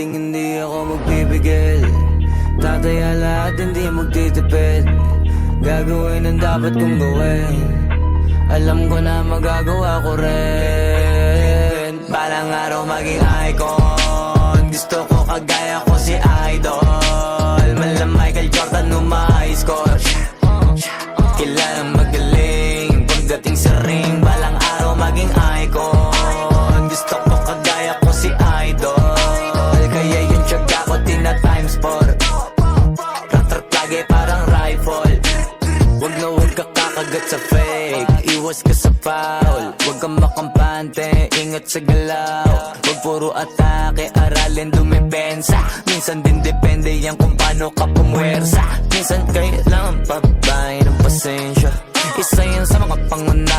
hindi ako magpipigil. Tataya lahat, hindi magtitipid. Gagawin ang dapat kong gawin. Alam ko na magagawa ko rin. Balang araw maging icon. Gusto ko kagaya ko si Idol. Mala Michael Jordan high score. Kilalang magaling pagdating sa ring. Balang araw maging icon. Gusto ko kagaya ko si Idol. Kaya yung tiyaga ko tina times 4. Rat-rat lagi parang rifle. Wag na wag ka kakagat sa fake. Iwas ka sa foul. Wag kang makampante, ingat sa galaw. Wag puro atake, aralin dumipensa. Minsan din depende yan kung paano ka pumwersa. Minsan kailangan pabay ng pasensya. Isa yan sa mga pangunawa